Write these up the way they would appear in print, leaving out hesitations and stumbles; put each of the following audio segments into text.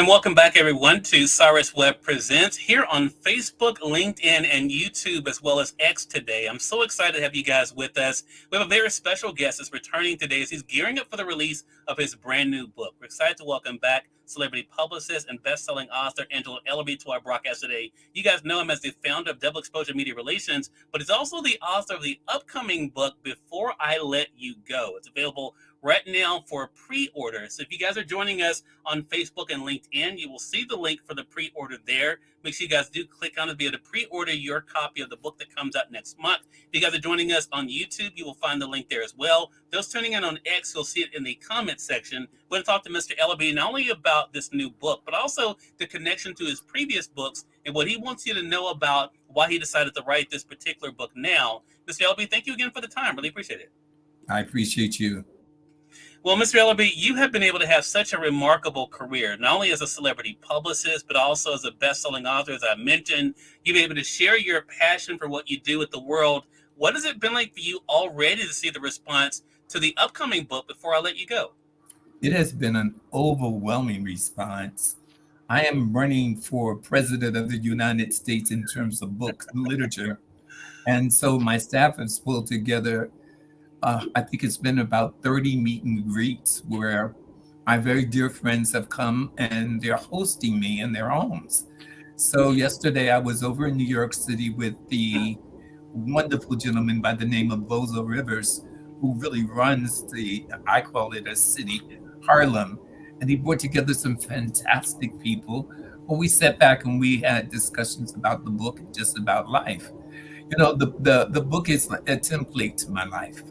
And welcome back, everyone, to Cyrus Webb Presents here on Facebook, LinkedIn, and YouTube, as well as X today. I'm so excited to have you guys with us. We have a very special guest that's returning today as he's gearing up for the release of his brand new book. We're excited to welcome back celebrity publicist and best-selling author Angelo Ellerbee to our broadcast today. You guys know him as the founder of Xxposure Media Relations, but he's also the author of the upcoming book, Before I Let You Go. It's available right now for pre-order. So if you guys are joining us on Facebook and LinkedIn, you will see the link for the pre-order there. Make sure you guys do click on it to be able to pre-order your copy of the book that comes out next month. If you guys are joining us on YouTube, you will find the link there as well. Those tuning in on X, you'll see it in the comments section. We're going to talk to Mr. Ellerbee not only about this new book, but also the connection to his previous books and what he wants you to know about why he decided to write this particular book now. Mr. Ellerbee, thank you again for the time. Really appreciate it. I appreciate you. Well, Mr. Ellerbee, you have been able to have such a remarkable career, not only as a celebrity publicist, but also as a best-selling author. As I mentioned, you've been able to share your passion for what you do with the world. What has it been like for you already to see the response to the upcoming book, Before I Let You Go? It has been an overwhelming response. I am running for president of the United States in terms of books and literature. And so my staff has pulled together I think it's been about 30 meet and greets where my very dear friends have come and they're hosting me in their homes. So yesterday I was over in New York City with the wonderful gentleman by the name of Bozo Rivers, who really runs I call it a city, Harlem. And he brought together some fantastic people. Well, we sat back and we had discussions about the book and just about life. You know, the book is a template to my life.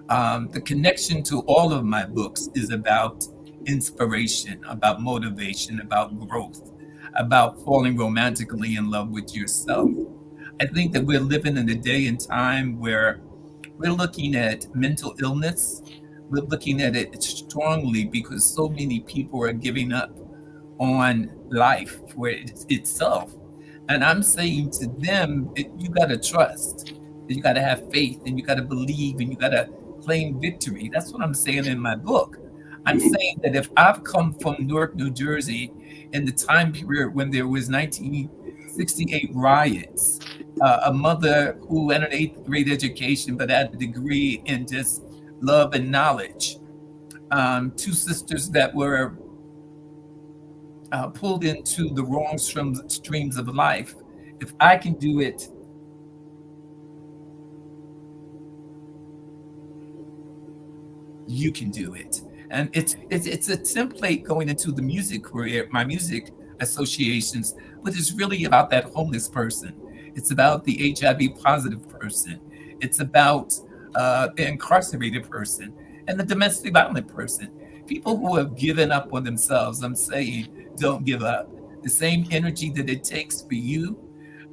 The connection to all of my books is about inspiration, about motivation, about growth, about falling romantically in love with yourself. I think that we're living in a day and time where we're looking at mental illness. We're looking at it strongly because so many people are giving up on life for itself. And I'm saying to them, you got to trust, you got to have faith, and you got to believe, and you got to claim victory. That's what I'm saying in my book. I'm saying that if I've come from Newark, New Jersey, in the time period when there was 1968 riots, a mother who had an 8th grade education but had a degree in just love and knowledge, 2 sisters that were pulled into the wrong streams of life. If I can do it, you can do it. And it's a template going into the music career, my music associations, but it's really about that homeless person. It's about the HIV positive person. It's about the incarcerated person and the domestic violent person. People who have given up on themselves. I'm saying, don't give up. The same energy that it takes for you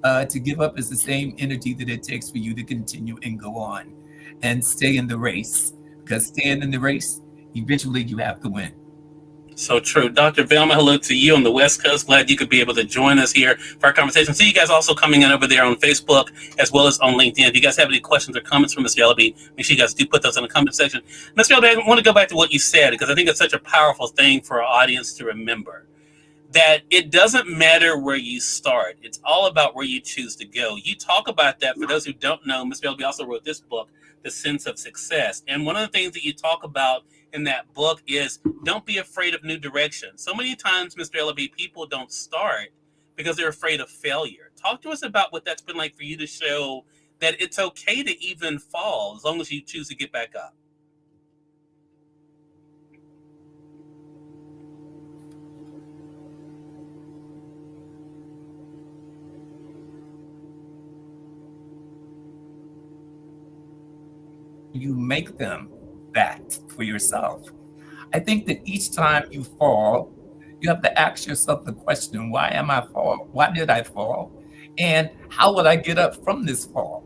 to give up is the same energy that it takes for you to continue and go on and stay in the race. Because staying in the race, eventually you have to win. So true. Dr. Velma, hello to you on the West Coast. Glad you could be able to join us here for our conversation. See you guys also coming in over there on Facebook as well as on LinkedIn. If you guys have any questions or comments for Mr. Ellerbee, make sure you guys do put those in the comment section. Mr. Ellerbee, I want to go back to what you said because I think it's such a powerful thing for our audience to remember. That it doesn't matter where you start. It's all about where you choose to go. You talk about that. For those who don't know, Mr. Ellerbee also wrote this book, The Sense of Success. And one of the things that you talk about in that book is don't be afraid of new direction. So many times, Mr. Ellerbee, people don't start because they're afraid of failure. Talk to us about what that's been like for you to show that it's okay to even fall as long as you choose to get back up. You make them that for yourself. I think that each time you fall, you have to ask yourself the question, why am I fall? Why did I fall? And how would I get up from this fall?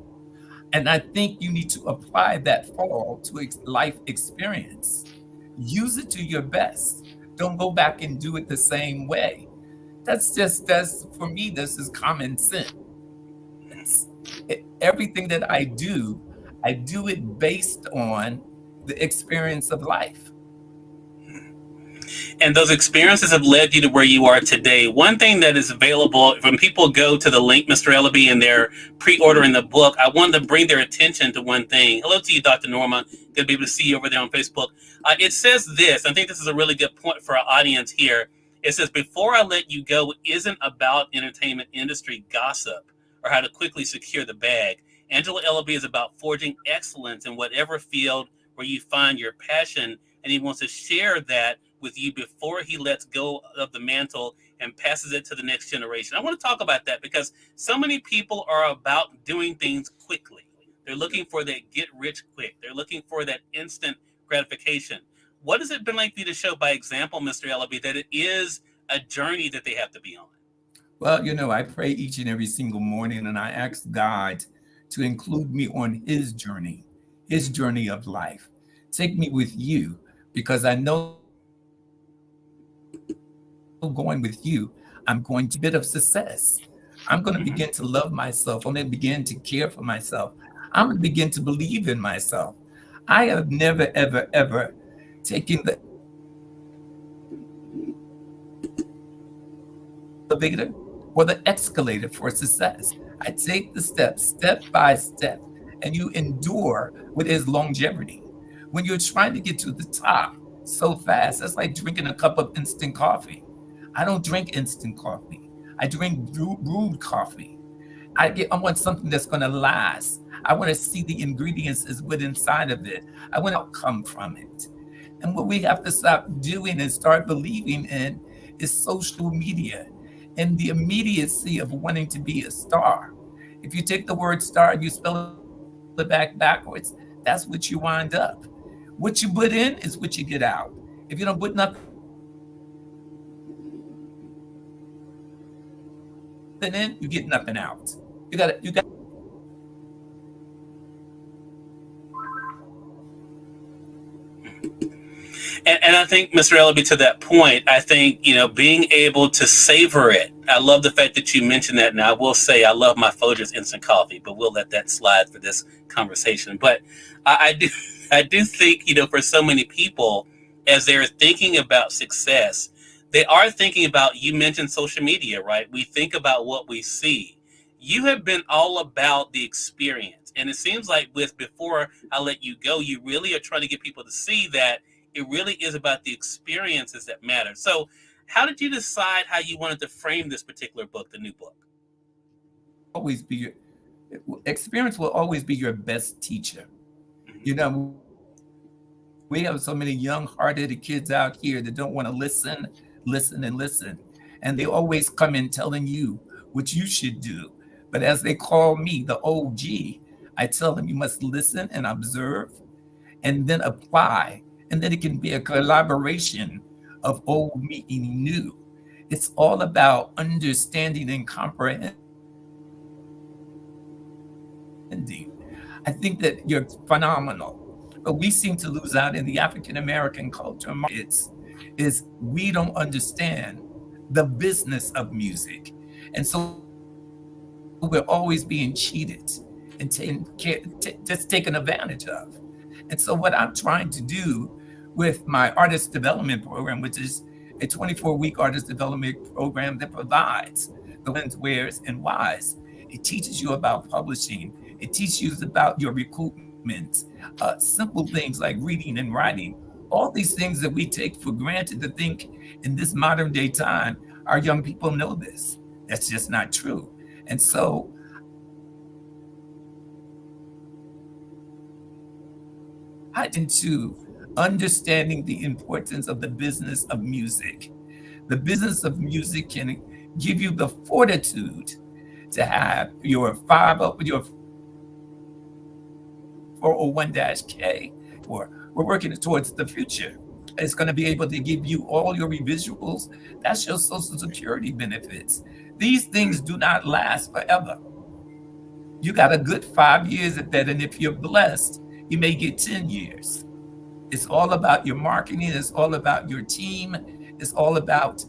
And I think you need to apply that fall to a life experience. Use it to your best. Don't go back and do it the same way. That's for me, this is common sense. Everything that I do it based on the experience of life. And those experiences have led you to where you are today. One thing that is available when people go to the link, Mr. Ellerbee, and they're pre-ordering the book, I wanted to bring their attention to one thing. Hello to you, Dr. Norma. Good to be able to see you over there on Facebook. It says this. I think this is a really good point for our audience here. It says, "Before I let you go isn't about entertainment industry gossip or how to quickly secure the bag. Angelo Ellerbee is about forging excellence in whatever field where you find your passion, and he wants to share that with you before he lets go of the mantle and passes it to the next generation." I want to talk about that because so many people are about doing things quickly. They're looking for that get rich quick. They're looking for that instant gratification. What has it been like for you to show by example, Mr. Ellerbee, that it is a journey that they have to be on? Well, I pray each and every single morning, and I ask God to include me on his journey of life. Take me with you, because I know going with you, I'm going to bit of success. I'm going to begin to love myself. I'm going to begin to care for myself. I'm going to begin to believe in myself. I have never, ever, ever taken the elevator or the escalator for success. I take the steps, step by step, and you endure with his longevity. When you're trying to get to the top so fast, that's like drinking a cup of instant coffee. I don't drink instant coffee. I drink brewed coffee. I want something that's going to last. I want to see the ingredients is what's inside of it. I want to come from it. And what we have to stop doing and start believing in is social media and the immediacy of wanting to be a star. If you take the word star and you spell it backwards, that's what you wind up. What you put in is what you get out. If you don't put nothing in, you get nothing out. You got And I think, Mr. Ellerbee, to that point, I think, being able to savor it. I love the fact that you mentioned that. Now, I will say I love my Folgers instant coffee, but we'll let that slide for this conversation. But I do, I do think, for so many people, as they're thinking about success, they are thinking about, you mentioned social media, right? We think about what we see. You have been all about the experience. And it seems like before I let you go, you really are trying to get people to see that it really is about the experiences that matter. So how did you decide how you wanted to frame this particular book, the new book? always be your experience will always be your best teacher. You Mhm. know, we have so many young, hard-headed kids out here that don't want to listen, listen, and listen. And they always come in telling you what you should do. But as they call me the OG, I tell them you must listen and observe and then apply. And then it can be a collaboration of old meeting new. It's all about understanding and comprehending. I think that you're phenomenal. But we seem to lose out in the African American culture. Is we don't understand the business of music. And so we're always being cheated and just taken advantage of. And so what I'm trying to do with my artist development program, which is a 24-week artist development program that provides the whens, wheres, and whys. It teaches you about publishing. It teaches you about your recruitment, simple things like reading and writing. All these things that we take for granted to think in this modern day time, our young people know this. That's just not true. And so I into understanding the importance of the business of music. The business of music can give you the fortitude to have your 401-K, or we're working towards the future. It's going to be able to give you all your residuals. That's your Social Security benefits. These things do not last forever. You got a good 5 years at that, and if you're blessed, you may get 10 years. It's all about your marketing. It's all about your team. It's all about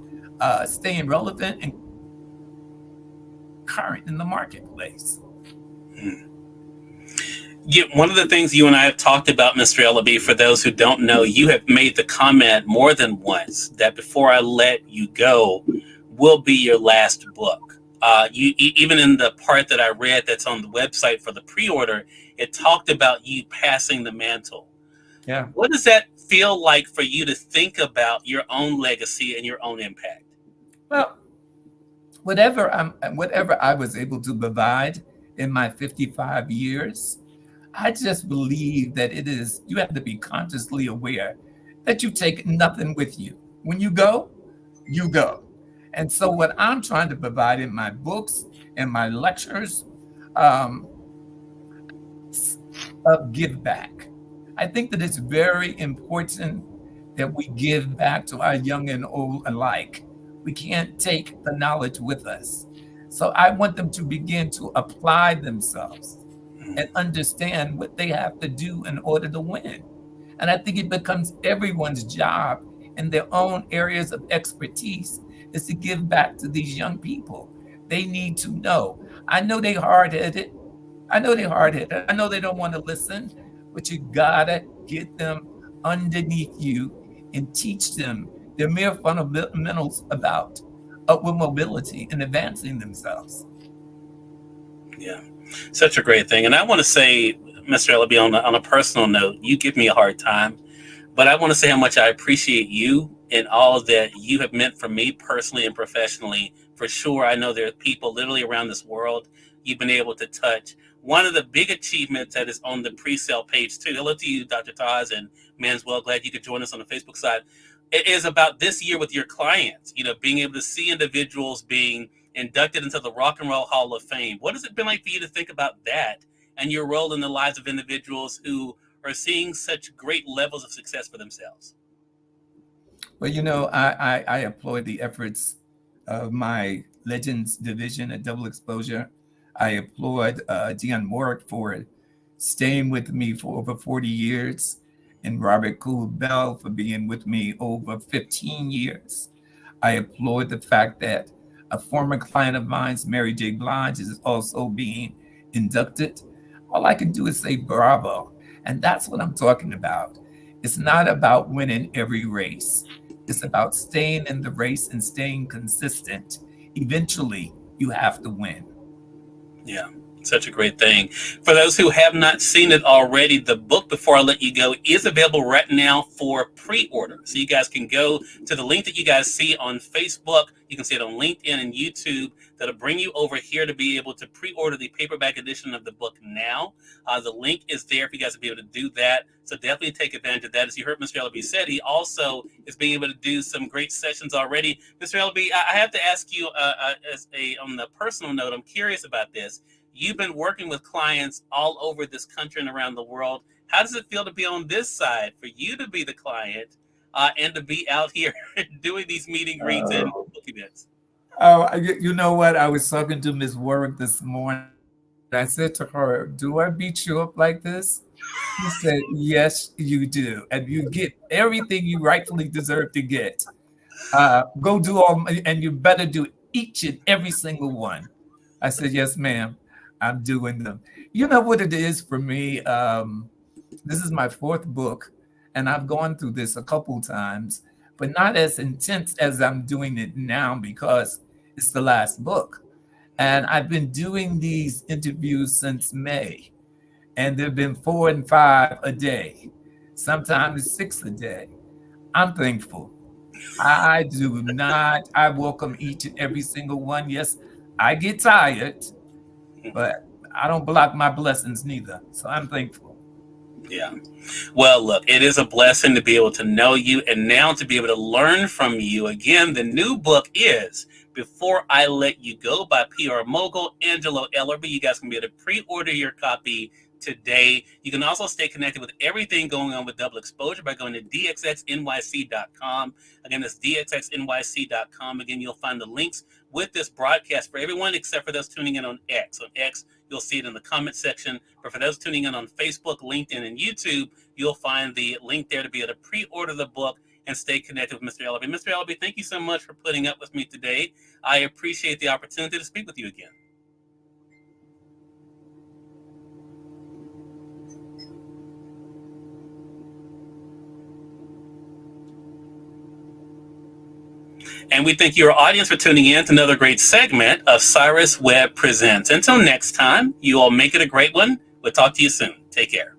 staying relevant and current in the marketplace. One of the things you and I have talked about, Mr. Ellerbee, for those who don't know, you have made the comment more than once that Before I Let You Go will be your last book. Even in the part that I read that's on the website for the pre-order, it talked about you passing the mantle. Yeah. What does that feel like for you to think about your own legacy and your own impact? Well, whatever I was able to provide in my 55 years, I just believe that you have to be consciously aware that you take nothing with you. When you go, you go. And so, what I'm trying to provide in my books and my lectures, um, of give back. I think that it's very important that we give back to our young and old alike. We can't take the knowledge with us. So I want them to begin to apply themselves and understand what they have to do in order to win. And I think it becomes everyone's job in their own areas of expertise is to give back to these young people. They need to know. I know they hard headed. I know they're hard headed. I know they don't want to listen, but you gotta get them underneath you and teach them the mere fundamentals about upward mobility and advancing themselves. Yeah, such a great thing. And I want to say, Mr. Ellerbee, on a personal note, you give me a hard time, but I want to say how much I appreciate you and all that you have meant for me personally and professionally. For sure, I know there are people literally around this world you've been able to touch. One of the big achievements that is on the pre-sale page too. Hello to you, Dr. Taz and Manswell. Glad you could join us on the Facebook side. It is about this year with your clients. Being able to see individuals being inducted into the Rock and Roll Hall of Fame. What has it been like for you to think about that and your role in the lives of individuals who are seeing such great levels of success for themselves? Well, I applaud the efforts of my Legends division at Xxposure. I applaud Dion Warwick for staying with me for over 40 years, and Robert Cool Bell for being with me over 15 years. I applaud the fact that a former client of mine's, Mary J. Blige, is also being inducted. All I can do is say bravo. And that's what I'm talking about. It's not about winning every race. It's about staying in the race and staying consistent. Eventually, you have to win. Yeah, such a great thing. For those who have not seen it already, the book Before I Let You Go is available right now for pre-order. So you guys can go to the link that you guys see on Facebook. You can see it on LinkedIn and YouTube. That'll bring you over here to be able to pre-order the paperback edition of the book now. The link is there for you guys to be able to do that. So definitely take advantage of that. As you heard Mr. Ellerbee said, he also is being able to do some great sessions already. Mr. Ellerbee, I have to ask you on the personal note, I'm curious about this. You've been working with clients all over this country and around the world. How does it feel to be on this side, for you to be the client and to be out here doing these meet and greets and book events? Oh, you know what? I was talking to Miss Warwick this morning. I said to her, "Do I beat you up like this?" She said, "Yes, you do. And you get everything you rightfully deserve to get. Go do all, and you better do each and every single one." I said, "Yes, ma'am. I'm doing them." You know what it is for me? This is my fourth book, and I've gone through this a couple times, but not as intense as I'm doing it now because it's the last book. And I've been doing these interviews since May, and there have been 4 and 5 a day, sometimes 6 a day. I'm thankful. I do not, I welcome each and every single one. Yes, I get tired, but I don't block my blessings neither. So I'm thankful. Yeah. Well, look, it is a blessing to be able to know you and now to be able to learn from you. Again, the new book is Before I Let You Go by PR mogul Angelo Ellerbee. You guys can be able to pre-order your copy today. You can also stay connected with everything going on with Xxposure by going to dxxnyc.com. Again, that's dxxnyc.com. Again, you'll find the links with this broadcast for everyone except for those tuning in on X. On X, you'll see it in the comment section. But for those tuning in on Facebook, LinkedIn, and YouTube, you'll find the link there to be able to pre-order the book and stay connected with Mr. Ellerbee. Mr. Ellerbee, thank you so much for putting up with me today. I appreciate the opportunity to speak with you again. And we thank your audience for tuning in to another great segment of Cyrus Webb Presents. Until next time, you all make it a great one. We'll talk to you soon. Take care.